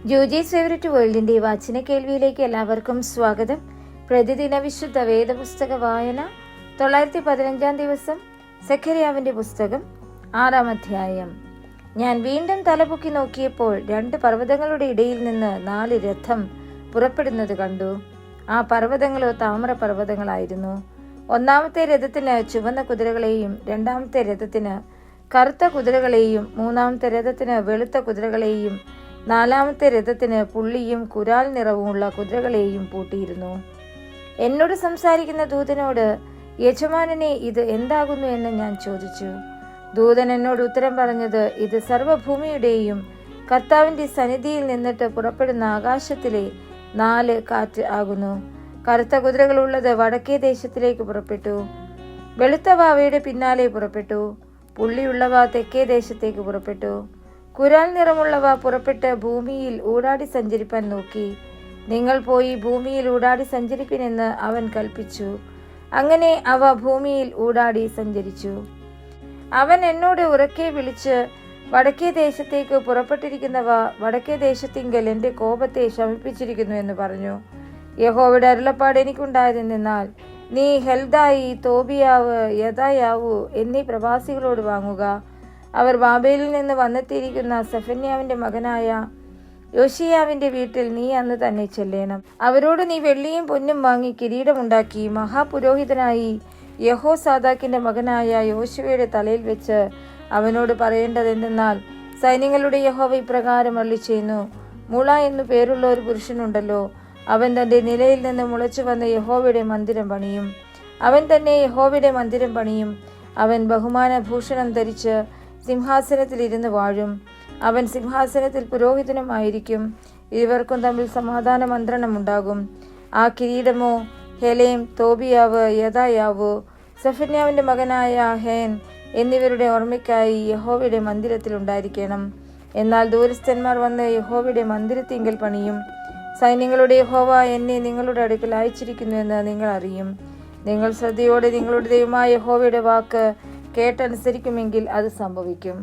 Joji's favourite വേൾഡിന്റെ വാചന കേൾവിയിലേക്ക് എല്ലാവർക്കും സ്വാഗതം. പ്രതിദിന വിശുദ്ധ വേദപുസ്തക വായന 915 ദിവസം. സെഖര്യാവിന്റെ പുസ്തകം 6-ാം അധ്യായം. ഞാൻ വീണ്ടും തലപൊക്കി നോക്കിയപ്പോൾ 2 പർവ്വതങ്ങളുടെ ഇടയിൽ നിന്ന് 4 രഥം പുറപ്പെടുന്നത് കണ്ടു. ആ പർവ്വതങ്ങളോ താമ്ര പർവ്വതങ്ങളായിരുന്നു. 1-ാമത്തെ രഥത്തിന് ചുവന്ന കുതിരകളെയും 2-ാമത്തെ രഥത്തിന് കറുത്ത കുതിരകളെയും 3-ാമത്തെ രഥത്തിന് വെളുത്ത കുതിരകളെയും 4-ാമത്തെ രഥത്തിന് പുള്ളിയും കുരാൽ നിറവുമുള്ള കുതിരകളെയും പൂട്ടിയിരുന്നു. എന്നോട് സംസാരിക്കുന്ന ദൂതനോട്, യജമാനനെ, ഇത് എന്താകുന്നു എന്ന് ഞാൻ ചോദിച്ചു. ദൂതൻ എന്നോട് ഉത്തരം പറഞ്ഞത്, ഇത് സർവ്വഭൂമിയുടെയും കർത്താവിന്റെ സന്നിധിയിൽ നിന്നിട്ട് പുറപ്പെടുന്ന ആകാശത്തിലെ 4 കാറ്റ് ആകുന്നു. കറുത്ത കുതിരകളുള്ളത് വടക്കേ ദേശത്തിലേക്ക് പുറപ്പെട്ടു. വെളുത്തവ അവയുടെ പിന്നാലെ പുറപ്പെട്ടു. പുള്ളിയുള്ളവ തെക്കേ ദേശത്തേക്ക് പുറപ്പെട്ടു. കുരാൽ നിറമുള്ളവ പുറപ്പെട്ട് ഭൂമിയിൽ ഊടാടി സഞ്ചരിപ്പാൻ നോക്കി. നിങ്ങൾ പോയി ഭൂമിയിൽ ഊടാടി സഞ്ചരിപ്പിനെന്ന് അവൻ കൽപ്പിച്ചു. അങ്ങനെ അവ ഭൂമിയിൽ ഊടാടി സഞ്ചരിച്ചു. അവൻ എന്നോട് ഉറക്കെ വിളിച്ച്, വടക്കേ ദേശത്തേക്ക് പുറപ്പെട്ടിരിക്കുന്നവ വടക്കേ ദേശത്തിങ്കൽ എൻ്റെ കോപത്തെ ശമിപ്പിച്ചിരിക്കുന്നു എന്ന് പറഞ്ഞു. യഹോവയുടെ അരുളപ്പാട് എനിക്കുണ്ടായതെന്നാൽ, നീ ഹെൽദായി, തോബിയാവ്, യദായാവു എന്നീ പ്രവാസികളോട് വാങ്ങുക. അവർ ബാബേലിൽ നിന്ന് വന്നെത്തിയിരിക്കുന്ന സെഫന്യാവിന്റെ മകനായ യോശിയാവിന്റെ വീട്ടിൽ നീ അന്ന് തന്നെ ചെല്ലണം. അവരോട് നീ വെള്ളിയും പൊന്നും വാങ്ങി കിരീടമുണ്ടാക്കി മഹാപുരോഹിതനായി യഹോസാദാക്കിന്റെ മകനായ യോശുവയുടെ തലയിൽ വെച്ച് അവനോട് പറയേണ്ടതെന്തെന്നാൽ, സൈന്യങ്ങളുടെ യഹോവ ഇപ്രകാരം അരുളിച്ചെയ്യുന്നു, മുള എന്നു പേരുള്ള ഒരു പുരുഷനുണ്ടല്ലോ, അവൻ തന്റെ നിലയിൽ നിന്ന് മുളച്ചു വന്ന യഹോവയുടെ മന്ദിരം പണിയും. അവൻ തന്നെ യഹോവയുടെ മന്ദിരം പണിയും. അവൻ ബഹുമാന ഭൂഷണം ധരിച്ച് സിംഹാസനത്തിൽ ഇരുന്ന് വാഴും. അവൻ സിംഹാസനത്തിൽ പുരോഹിതനുമായിരിക്കും. ഇരുവർക്കും തമ്മിൽ സമാധാന മന്ത്രണമുണ്ടാകും. ആ കിരീടമോ ഹെലേം, തോബിയാവ്, യദായാവു, സെഫന്യാവിന്റെ മകനായ ഹേൻ എന്നിവരുടെ ഓർമ്മയ്ക്കായി യഹോവയുടെ മന്ദിരത്തിൽ ഉണ്ടായിരിക്കണം. എന്നാൽ ദൂരസ്ഥന്മാർ വന്ന് യഹോവയുടെ മന്ദിരത്തിങ്കൽ പണിയും. സൈന്യങ്ങളുടെ യഹോവ എന്നെ നിങ്ങളുടെ അടുക്കൽ അയച്ചിരിക്കുന്നു എന്ന് നിങ്ങൾ അറിയും. നിങ്ങൾ ശ്രദ്ധയോടെ നിങ്ങളുടെ ദൈവമായ യഹോവയുടെ വാക്ക് കേട്ടനുസരിക്കുമെങ്കിൽ അത് സംഭവിക്കും.